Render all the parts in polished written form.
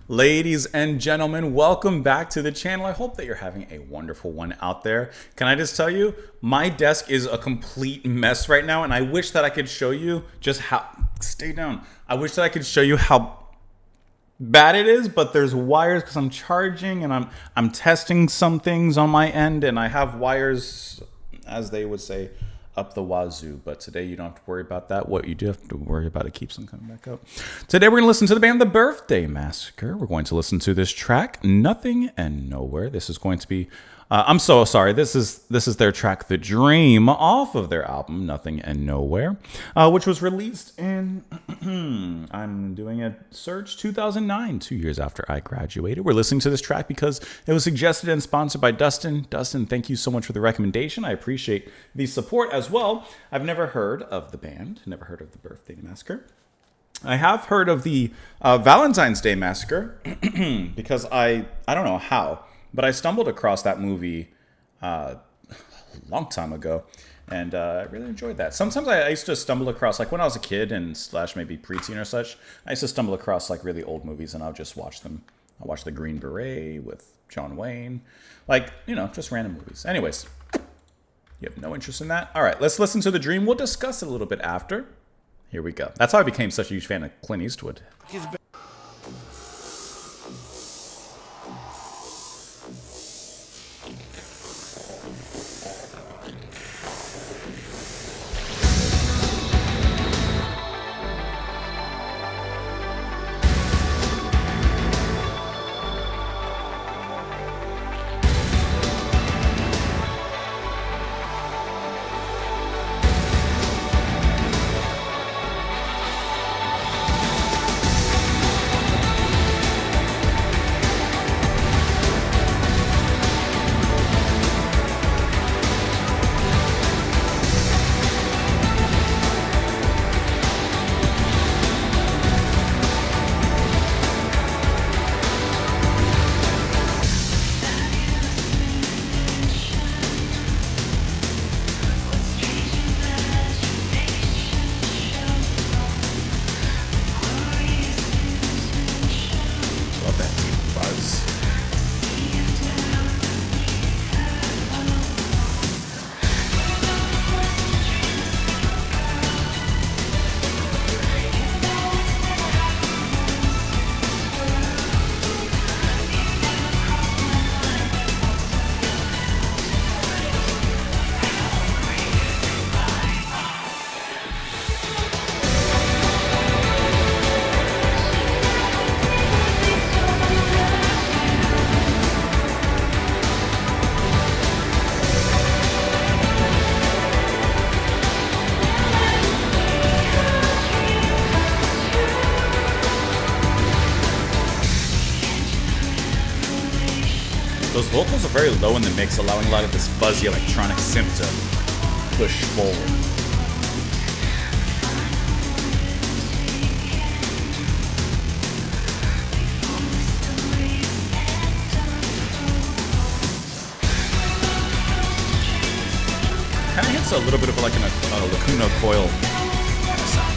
Ladies and gentlemen, welcome back to the channel. I hope that you're having a wonderful one out there. Can I just tell you, my desk is a complete mess right now, and I wish that I could show you just how, stay down. I wish that I could show you how bad it is, but there's wires because I'm charging and I'm testing some things on my end, and I have wires, as they would say, up the wazoo. But today you don't have to worry about that. What you do have to worry about, it keeps on coming back up. Today we're going to listen to the band The Birthday Massacre. We're going to listen to this track, Nothing and Nowhere. This is going to be I'm so sorry. This is their track The Dream off of their album Nothing and Nowhere, which was released in I'm doing a search 2009, 2 years after I graduated. We're listening to this track because it was suggested and sponsored by Dustin. Dustin, thank you so much for the recommendation. I appreciate the support as well. I've never heard of the band, never heard of The Birthday Massacre. I have heard of the Valentine's Day Massacre because I don't know how, but I stumbled across that movie a long time ago, and I really enjoyed that. Sometimes I used to stumble across, like when I was a kid and slash maybe preteen or such, I used to stumble across like really old movies, and I'll just watch them. I watched The Green Beret with John Wayne, like, you know, just random movies. Anyways, you have no interest in that? All right, let's listen to The Dream. We'll discuss it a little bit after. Here we go. That's how I became such a huge fan of Clint Eastwood. Those vocals are very low in the mix, allowing a lot of this fuzzy electronic synth to push forward. Kind of hits a little bit of like a Lacuna Coil kind of sound.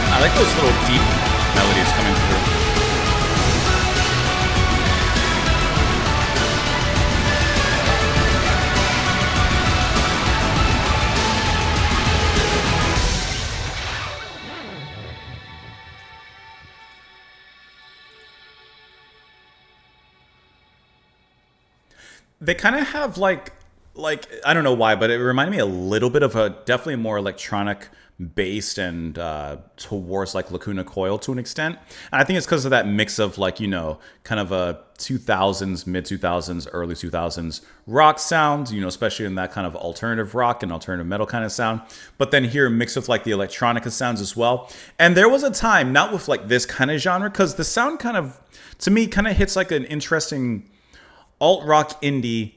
I like those little deep melodies coming through. they kind of have like I don't know why, but it reminded me a little bit of a definitely more electronic based and towards like Lacuna Coil to an extent. And I think it's because of that mix of like, you know, kind of a 2000s, mid 2000s, early 2000s rock sound, you know, especially in that kind of alternative rock and alternative metal kind of sound. But then here mixed with like the electronica sounds as well. And there was a time, not with like this kind of genre, because the sound kind of, to me, kind of hits like an interesting alt rock indie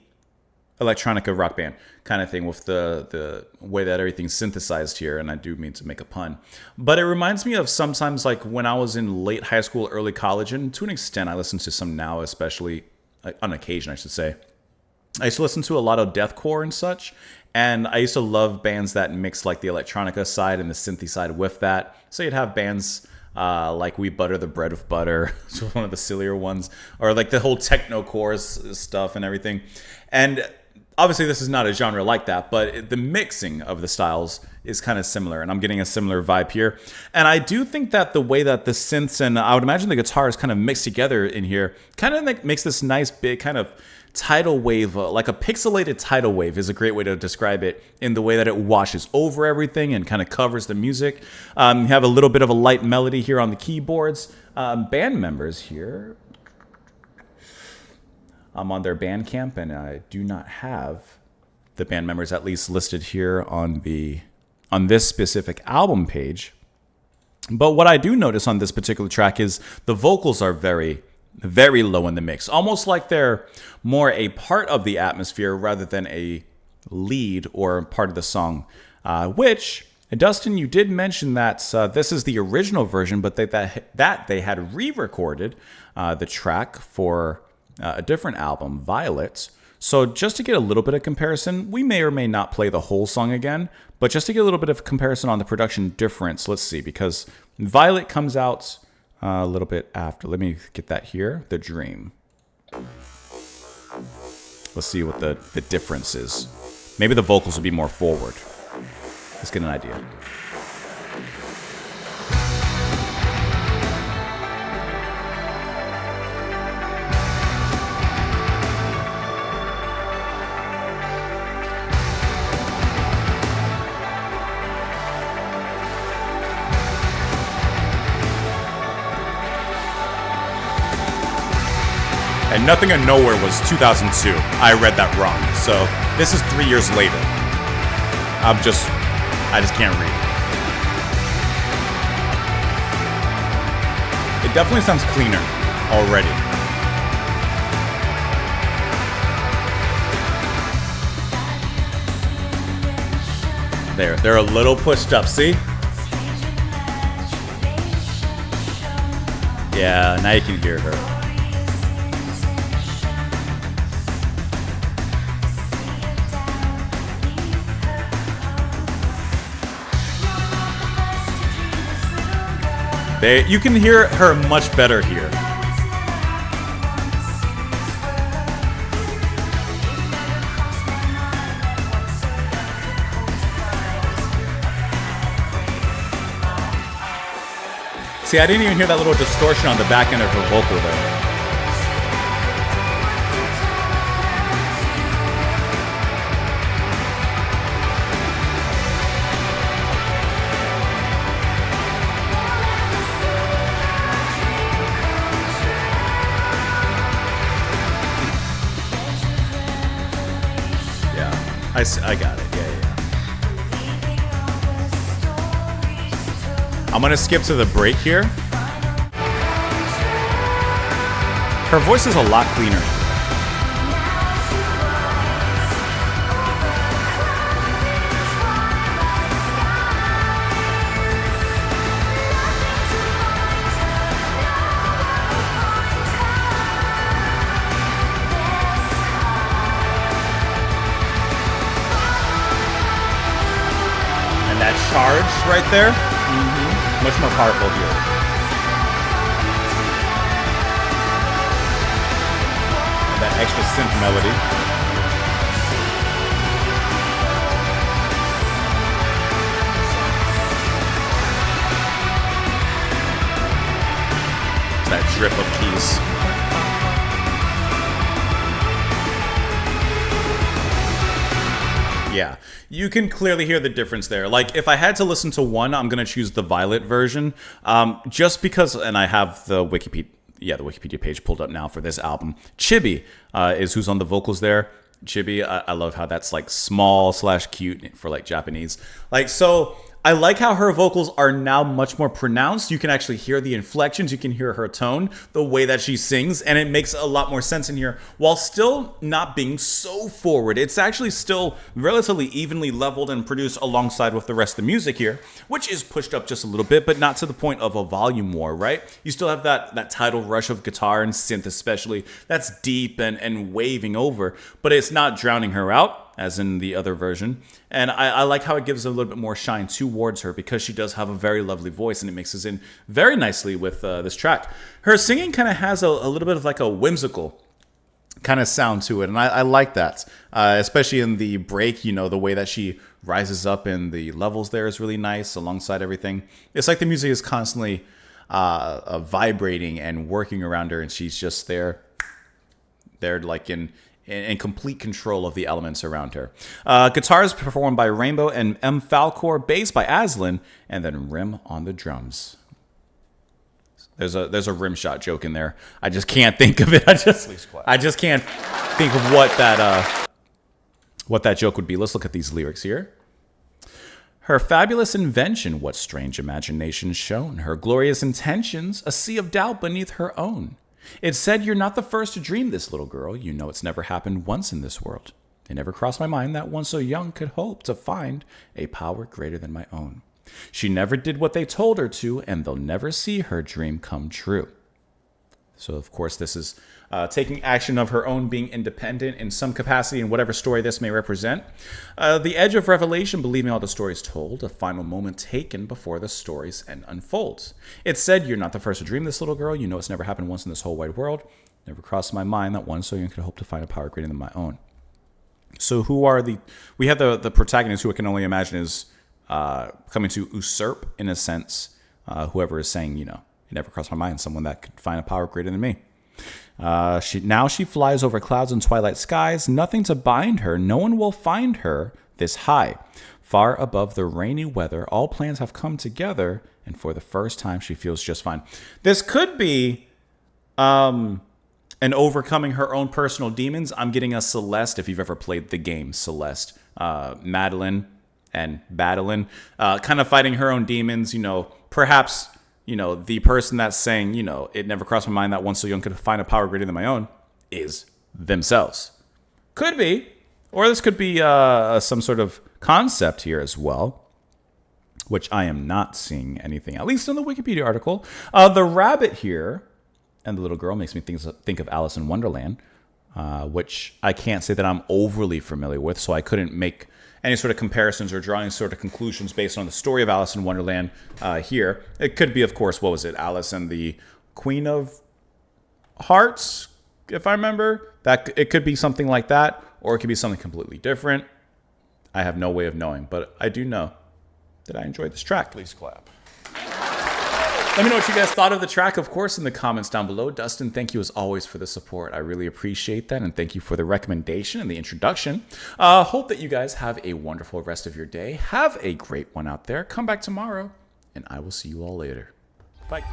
electronica rock band kind of thing with the way that everything's synthesized here. And I do mean to make a pun, but it reminds me of sometimes like when I was in late high school, early college, and to an extent I listen to some now, especially on occasion I should say. I used to listen to a lot of deathcore and such, and I used to love bands that mix like the electronica side and the synthy side with that. So you'd have bands like We Butter the Bread with Butter, so one of the sillier ones, or like the whole techno chorus stuff and everything. And obviously, this is not a genre like that, but the mixing of the styles is kind of similar, and I'm getting a similar vibe here. And I do think that the way that the synths and I would imagine the guitars kind of mixed together in here kind of like makes this nice big kind of tidal wave, like a pixelated tidal wave is a great way to describe it, in the way that it washes over everything and kind of covers the music. You have a little bit of a light melody here on the keyboards. Band members here. I'm on their Bandcamp, and I do not have the band members at least listed here on this specific album page. But what I do notice on this particular track is the vocals are very, very low in the mix, almost like they're more a part of the atmosphere rather than a lead or part of the song. Which, Dustin, you did mention that this is the original version, but that they had re-recorded the track for a different album, Violet. So just to get a little bit of comparison, we may or may not play the whole song again, but just to get a little bit of comparison on the production difference, let's see, because Violet comes out a little bit after. Let me get that here, The Dream. Let's see what the difference is. Maybe the vocals will be more forward. Let's get an idea. And Nothing and Nowhere was 2002. I read that wrong. So this is 3 years later. I just can't read. It definitely sounds cleaner already. They're a little pushed up, see? Yeah, now you can hear her. You can hear her much better here. See, I didn't even hear that little distortion on the back end of her vocal there. I got it. Yeah. I'm gonna skip to the break here. Her voice is a lot cleaner. Charge right there. Much more powerful here. And that extra synth melody. That drip of keys. Yeah, you can clearly hear the difference there. Like, if I had to listen to one, I'm going to choose the Violet version, just because, and I have the Wikipedia page pulled up now for this album. Chibi is who's on the vocals there. Chibi, I love how that's like small / cute for like Japanese. Like, so I like how her vocals are now much more pronounced. You can actually hear the inflections. You can hear her tone, the way that she sings, and it makes a lot more sense in here while still not being so forward. It's actually still relatively evenly leveled and produced alongside with the rest of the music here, which is pushed up just a little bit, but not to the point of a volume war, right? You still have that tidal rush of guitar and synth especially. That's deep and waving over, but it's not drowning her out, as in the other version. And I like how it gives a little bit more shine towards her because she does have a very lovely voice and it mixes in very nicely with this track. Her singing kind of has a little bit of like a whimsical kind of sound to it. And I like that, especially in the break, you know, the way that she rises up in the levels there is really nice alongside everything. It's like the music is constantly vibrating and working around her and she's just there like in complete control of the elements around her. Guitars performed by Rainbow and M. Falcor, bass by Aslan, and then Rim on the drums. There's a rim shot joke in there. I just can't think of it. I just can't think of what that joke would be. Let's look at these lyrics here. Her fabulous invention, what strange imaginations shown. Her glorious intentions, a sea of doubt beneath her own. It said you're not the first to dream this, little girl. You know it's never happened once in this world. It never crossed my mind that one so young could hope to find a power greater than my own. She never did what they told her to, and they'll never see her dream come true. So, of course, this is taking action of her own, being independent in some capacity in whatever story this may represent. The edge of revelation, believing all the stories told, a final moment taken before the story's end unfolds. It said, you're not the first to dream this, little girl. You know it's never happened once in this whole wide world. Never crossed my mind that one so young could hope to find a power greater than my own. So who are we have the protagonist who I can only imagine is coming to usurp, in a sense, whoever is saying, you know, it never crossed my mind someone that could find a power greater than me. She flies over clouds and twilight skies, nothing to bind her, no one will find her this high. Far above the rainy weather, all plans have come together, and for the first time she feels just fine. This could be an overcoming her own personal demons. I'm getting a Celeste, if you've ever played the game Celeste. Madeline and Badeline, kind of fighting her own demons, you know, perhaps... You know, the person that's saying, you know, it never crossed my mind that one so young could find a power greater than my own is themselves. Could be. Or this could be some sort of concept here as well, which I am not seeing anything, at least in the Wikipedia article. The rabbit here and the little girl makes me think of Alice in Wonderland, which I can't say that I'm overly familiar with, so I couldn't make any sort of comparisons or drawing sort of conclusions based on the story of Alice in Wonderland here. It could be, of course, what was it? Alice and the Queen of Hearts, if I remember. That it could be something like that, or it could be something completely different. I have no way of knowing, but I do know that I enjoyed this track. Please clap. Let me know what you guys thought of the track, of course, in the comments down below. Dustin, thank you as always for the support. I really appreciate that, and thank you for the recommendation and the introduction. Hope that you guys have a wonderful rest of your day. Have a great one out there. Come back tomorrow, and I will see you all later. Bye.